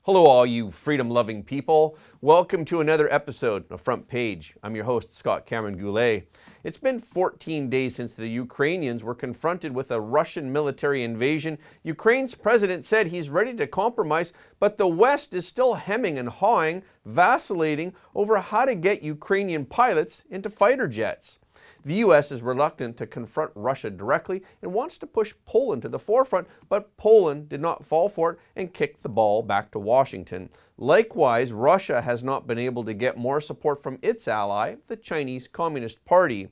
Hello, all you freedom-loving people. Welcome to another episode of Front Page. I'm your host, Scott Cameron Goulet. It's been 14 days since the Ukrainians were confronted with a Russian military invasion. Ukraine's president said he's ready to compromise, but the West is still hemming and hawing, vacillating over how to get Ukrainian pilots into fighter jets. The U.S. is reluctant to confront Russia directly and wants to push Poland to the forefront, but Poland did not fall for it and kicked the ball back to Washington. Likewise, Russia has not been able to get more support from its ally, the Chinese Communist Party.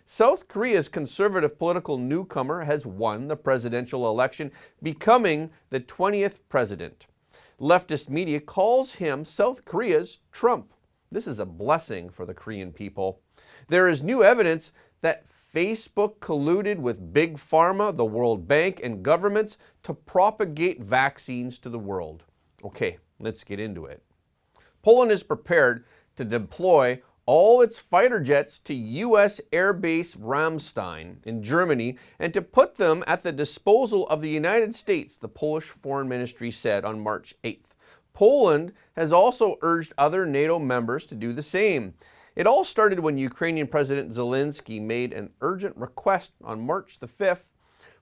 South Korea's conservative political newcomer has won the presidential election, becoming the 20th president. Leftist media calls him South Korea's Trump. This is a blessing for the Korean people. There is new evidence that Facebook colluded with Big Pharma, the World Bank, and governments to propagate vaccines to the world. Okay, let's get into it. Poland is prepared to deploy all its fighter jets to U.S. Air Base Ramstein in Germany and to put them at the disposal of the United States, the Polish Foreign Ministry said on March 8th. Poland has also urged other NATO members to do the same. It all started when Ukrainian President Zelensky made an urgent request on March the 5th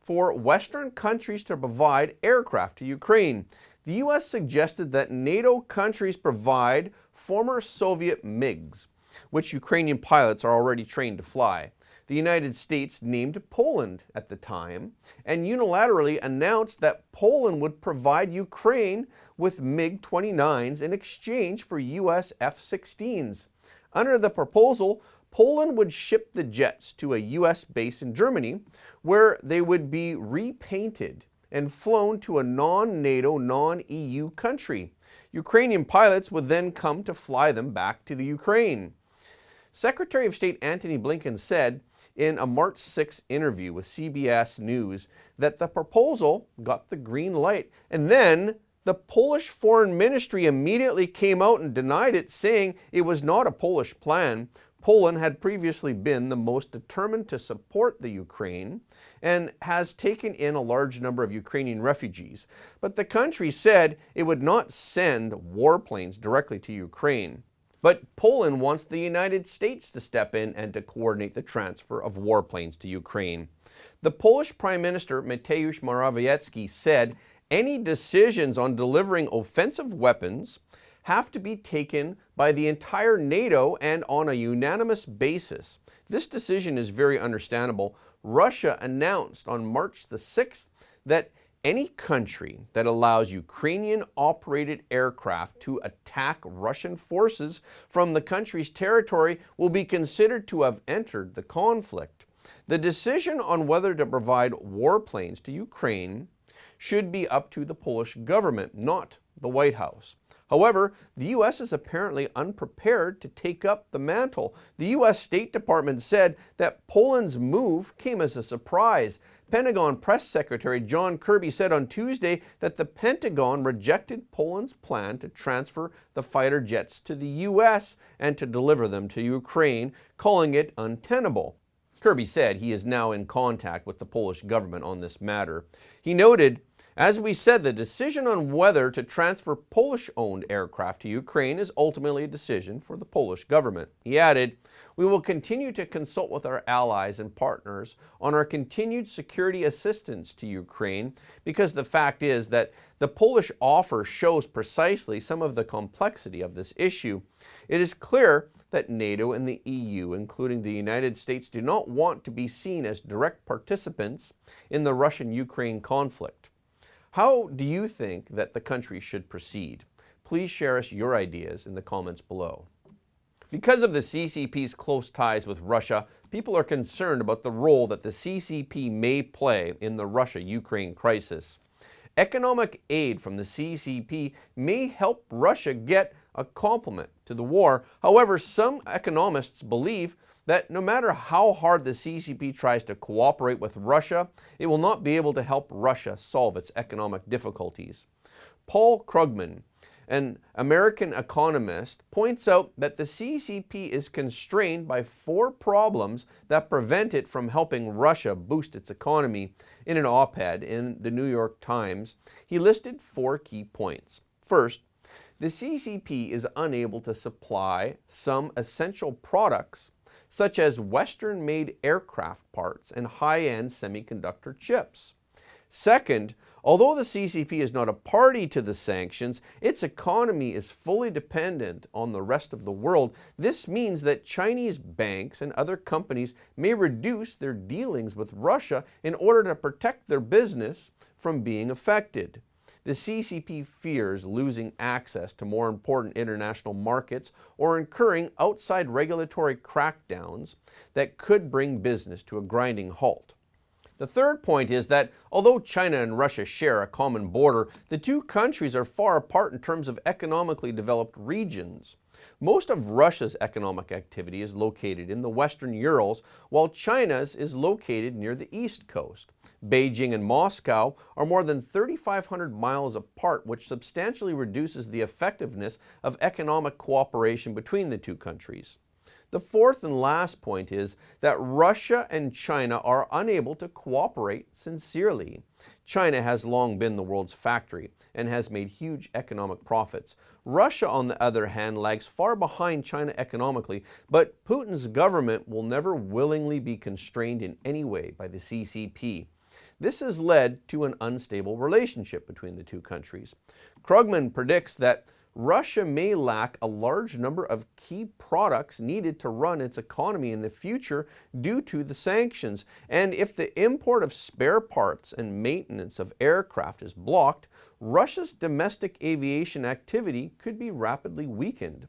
for Western countries to provide aircraft to Ukraine. The U.S. suggested that NATO countries provide former Soviet MiGs, which Ukrainian pilots are already trained to fly. The United States named Poland at the time and unilaterally announced that Poland would provide Ukraine with MiG-29s in exchange for U.S. F-16s. Under the proposal, Poland would ship the jets to a U.S. base in Germany, where they would be repainted and flown to a non-NATO, non-EU country. Ukrainian pilots would then come to fly them back to the Ukraine. Secretary of State Antony Blinken said in a March 6 interview with CBS News that the proposal got the green light, and then the Polish Foreign Ministry immediately came out and denied it, saying it was not a Polish plan. Poland had previously been the most determined to support the Ukraine and has taken in a large number of Ukrainian refugees. But the country said it would not send warplanes directly to Ukraine. But Poland wants the United States to step in and to coordinate the transfer of warplanes to Ukraine. The Polish Prime Minister Mateusz Morawiecki said any decisions on delivering offensive weapons have to be taken by the entire NATO and on a unanimous basis. This decision is very understandable. Russia announced on March the 6th that any country that allows Ukrainian-operated aircraft to attack Russian forces from the country's territory will be considered to have entered the conflict. The decision on whether to provide warplanes to Ukraine should be up to the Polish government, not the White House. However, the U.S. is apparently unprepared to take up the mantle. The U.S. State Department said that Poland's move came as a surprise. Pentagon Press Secretary John Kirby said on Tuesday that the Pentagon rejected Poland's plan to transfer the fighter jets to the U.S. and to deliver them to Ukraine, calling it untenable. Kirby said he is now in contact with the Polish government on this matter. He noted, as we said, the decision on whether to transfer Polish-owned aircraft to Ukraine is ultimately a decision for the Polish government. He added, we will continue to consult with our allies and partners on our continued security assistance to Ukraine, because the fact is that the Polish offer shows precisely some of the complexity of this issue. It is clear that NATO and the EU, including the United States, do not want to be seen as direct participants in the Russian-Ukraine conflict. How do you think that the country should proceed? Please share us your ideas in the comments below. Because of the CCP's close ties with Russia, people are concerned about the role that the CCP may play in the Russia-Ukraine crisis. Economic aid from the CCP may help Russia get a complement to the war. However, some economists believe that no matter how hard the CCP tries to cooperate with Russia, it will not be able to help Russia solve its economic difficulties. Paul Krugman, an American economist, points out that the CCP is constrained by 4 problems that prevent it from helping Russia boost its economy. In an op-ed in the New York Times, he listed 4 key points. First, the CCP is unable to supply some essential products such as Western-made aircraft parts and high-end semiconductor chips. Second, although the CCP is not a party to the sanctions, its economy is fully dependent on the rest of the world. This means that Chinese banks and other companies may reduce their dealings with Russia in order to protect their business from being affected. The CCP fears losing access to more important international markets or incurring outside regulatory crackdowns that could bring business to a grinding halt. The third point is that although China and Russia share a common border, the two countries are far apart in terms of economically developed regions. Most of Russia's economic activity is located in the Western Urals, while China's is located near the East Coast. Beijing and Moscow are more than 3,500 miles apart, which substantially reduces the effectiveness of economic cooperation between the two countries. The fourth and last point is that Russia and China are unable to cooperate sincerely. China has long been the world's factory and has made huge economic profits. Russia, on the other hand, lags far behind China economically, but Putin's government will never willingly be constrained in any way by the CCP. This has led to an unstable relationship between the two countries. Krugman predicts that Russia may lack a large number of key products needed to run its economy in the future due to the sanctions, and if the import of spare parts and maintenance of aircraft is blocked, Russia's domestic aviation activity could be rapidly weakened.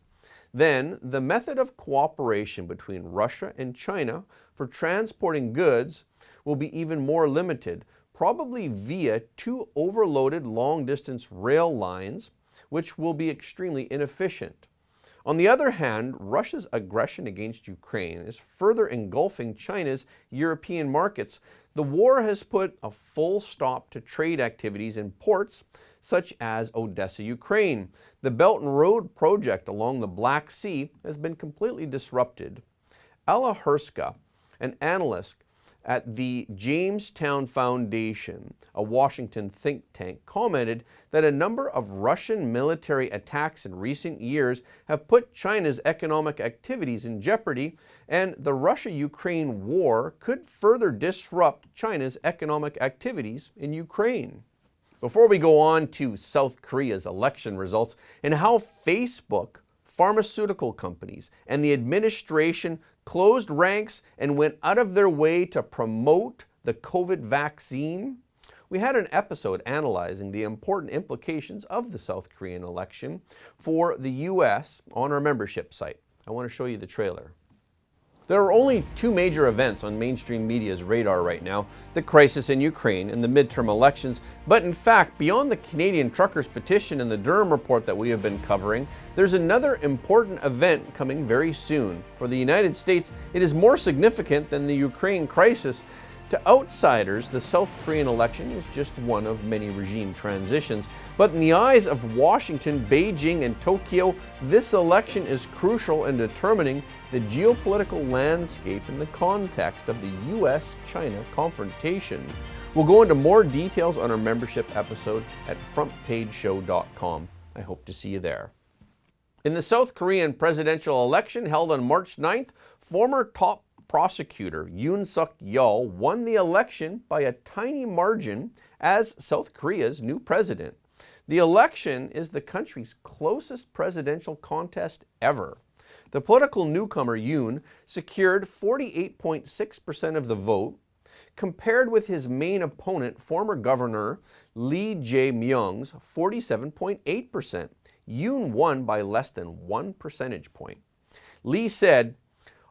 Then, the method of cooperation between Russia and China for transporting goods will be even more limited, probably via two overloaded long-distance rail lines, which will be extremely inefficient. On the other hand, Russia's aggression against Ukraine is further engulfing China's European markets. The war has put a full stop to trade activities in ports such as Odessa, Ukraine. The Belt and Road project along the Black Sea has been completely disrupted. Ella Herska, an analyst at the Jamestown Foundation, a Washington think tank, commented that a number of Russian military attacks in recent years have put China's economic activities in jeopardy, and the Russia-Ukraine war could further disrupt China's economic activities in Ukraine. Before we go on to South Korea's election results and how Facebook, pharmaceutical companies, and the administration closed ranks and went out of their way to promote the COVID vaccine, we had an episode analyzing the important implications of the South Korean election for the U.S. on our membership site. I want to show you the trailer. There are only two major events on mainstream media's radar right now, the crisis in Ukraine and the midterm elections, but in fact, beyond the Canadian truckers' petition and the Durham report that we have been covering, there's another important event coming very soon. For the United States, it is more significant than the Ukraine crisis. To outsiders, the South Korean election is just one of many regime transitions. But in the eyes of Washington, Beijing, and Tokyo, this election is crucial in determining the geopolitical landscape in the context of the U.S.-China confrontation. We'll go into more details on our membership episode at frontpageshow.com. I hope to see you there. In the South Korean presidential election held on March 9th, former top prosecutor Yoon Suk-yeol won the election by a tiny margin as South Korea's new president. The election is the country's closest presidential contest ever. The political newcomer Yoon secured 48.6% of the vote, compared with his main opponent, former governor Lee Jae-myung's 47.8%. Yoon won by less than 1 percentage point. Lee said,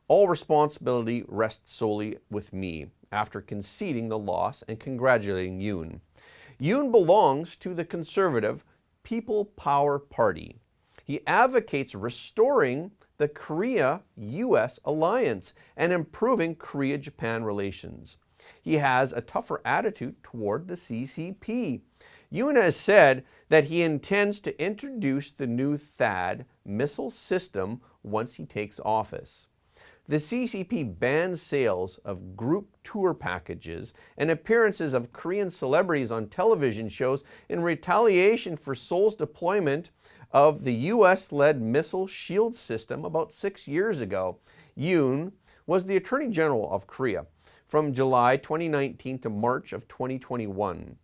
"All responsibility rests solely with me," after conceding the loss and congratulating Yoon. Yoon belongs to the conservative People Power Party. He advocates restoring the Korea-US alliance and improving Korea-Japan relations. He has a tougher attitude toward the CCP. Yoon has said that he intends to introduce the new THAAD missile system once he takes office. The CCP banned sales of group tour packages and appearances of Korean celebrities on television shows in retaliation for Seoul's deployment of the US-led missile shield system about 6 years ago. Yoon was the Attorney General of Korea from July 2019 to March of 2021.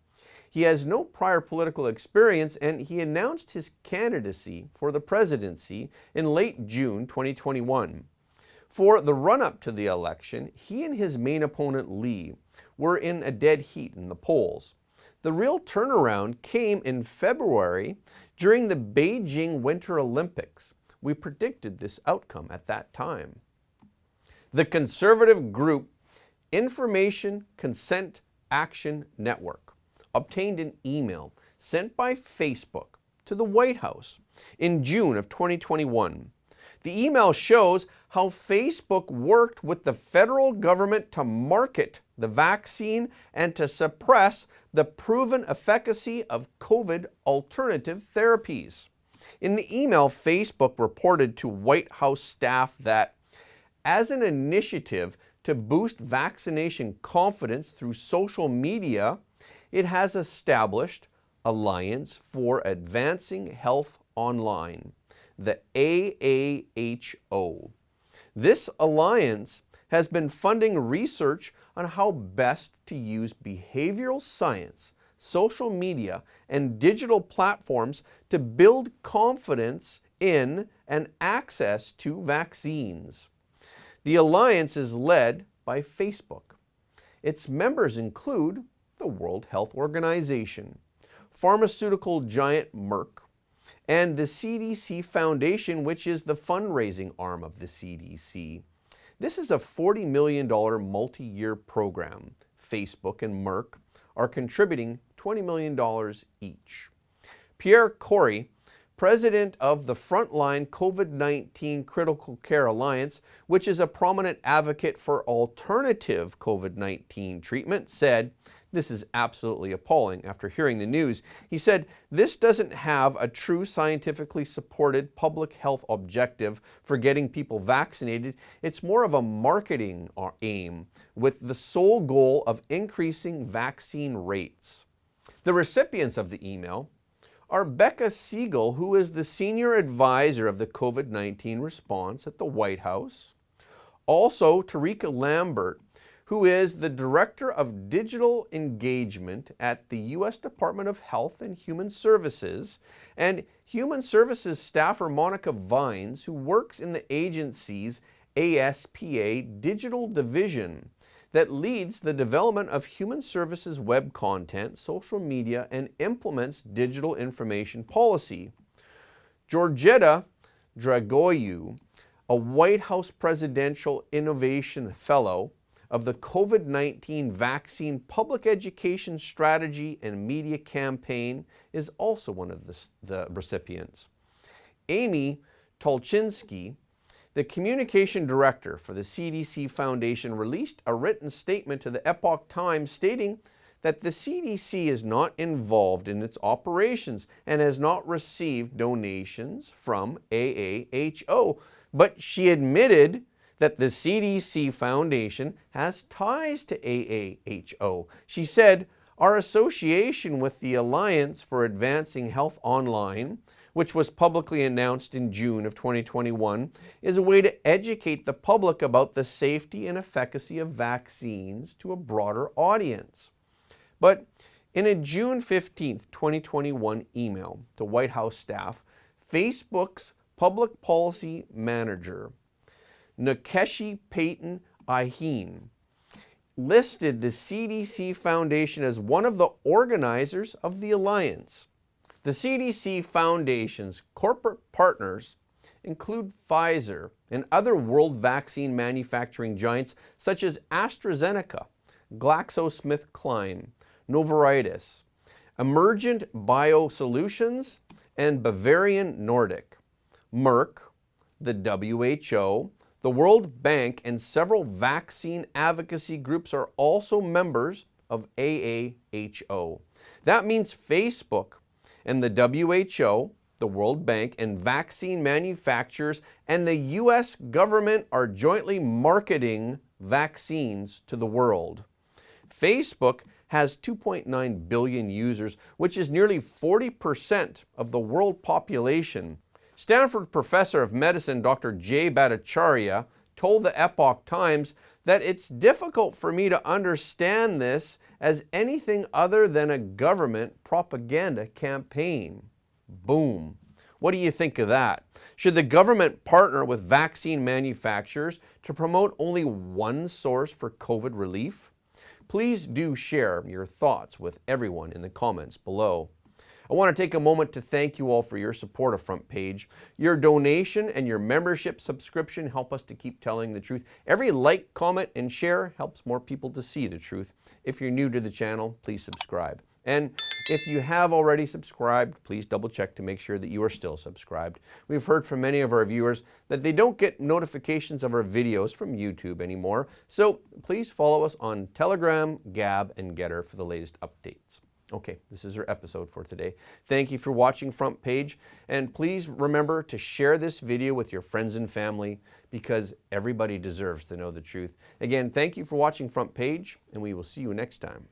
He has no prior political experience, and he announced his candidacy for the presidency in late June 2021. For the run-up to the election, he and his main opponent Lee were in a dead heat in the polls. The real turnaround came in February during the Beijing Winter Olympics. We predicted this outcome at that time. The conservative group Information Consent Action Network obtained an email sent by Facebook to the White House in June of 2021. The email shows how Facebook worked with the federal government to market the vaccine and to suppress the proven efficacy of COVID alternative therapies. In the email, Facebook reported to White House staff that, as an initiative to boost vaccination confidence through social media, it has established Alliance for Advancing Health Online, the AAHO. This alliance has been funding research on how best to use behavioral science, social media, and digital platforms to build confidence in and access to vaccines. The alliance is led by Facebook. Its members include the World Health Organization, pharmaceutical giant Merck, and the CDC Foundation, which is the fundraising arm of the CDC. This is a $40 million multi-year program. Facebook and Merck are contributing $20 million each. Pierre Corey, president of the Frontline COVID-19 Critical Care Alliance, which is a prominent advocate for alternative COVID-19 treatment, said, "This is absolutely appalling." After hearing the news, he said, "This doesn't have a true scientifically supported public health objective for getting people vaccinated. It's more of a marketing aim with the sole goal of increasing vaccine rates." The recipients of the email are Becca Siegel, who is the senior advisor of the COVID-19 response at the White House. Also, Tarika Lambert, who is the Director of Digital Engagement at the U.S. Department of Health and Human Services, and Human Services staffer Monica Vines, who works in the agency's ASPA Digital Division that leads the development of human services web content, social media, and implements digital information policy. Georgetta Dragoiu, a White House Presidential Innovation Fellow of the COVID-19 Vaccine Public Education Strategy and Media Campaign, is also one of the recipients. Amy Tolchinsky, the communication director for the CDC Foundation, released a written statement to the Epoch Times stating that the CDC is not involved in its operations and has not received donations from AAHO, but she admitted that the CDC Foundation has ties to AAHO. She said, "Our association with the Alliance for Advancing Health Online, which was publicly announced in June of 2021, is a way to educate the public about the safety and efficacy of vaccines to a broader audience." But in a June 15, 2021 email to White House staff, Facebook's public policy manager, Nkechi Payton Ahine, listed the CDC Foundation as one of the organizers of the alliance. The CDC Foundation's corporate partners include Pfizer and other world vaccine manufacturing giants such as AstraZeneca, GlaxoSmithKline, Novartis, Emergent Biosolutions, and Bavarian Nordic. Merck, the WHO, the World Bank, and several vaccine advocacy groups are also members of AAHO. That means Facebook and the WHO, the World Bank, and vaccine manufacturers and the U.S. government are jointly marketing vaccines to the world. Facebook has 2.9 billion users, which is nearly 40% of the world population. Stanford professor of medicine Dr. Jay Bhattacharya told the Epoch Times that it's difficult for me to understand this as anything other than a government propaganda campaign. Boom. What do you think of that? Should the government partner with vaccine manufacturers to promote only one source for COVID relief? Please do share your thoughts with everyone in the comments below. I want to take a moment to thank you all for your support of Front Page. Your donation and your membership subscription help us to keep telling the truth. Every like, comment, and share helps more people to see the truth. If you're new to the channel, please subscribe. And if you have already subscribed, please double check to make sure that you are still subscribed. We've heard from many of our viewers that they don't get notifications of our videos from YouTube anymore, so please follow us on Telegram, Gab, and Getter for the latest updates. Okay, this is our episode for today. Thank you for watching Front Page, and please remember to share this video with your friends and family because everybody deserves to know the truth. Again, thank you for watching Front Page, and we will see you next time.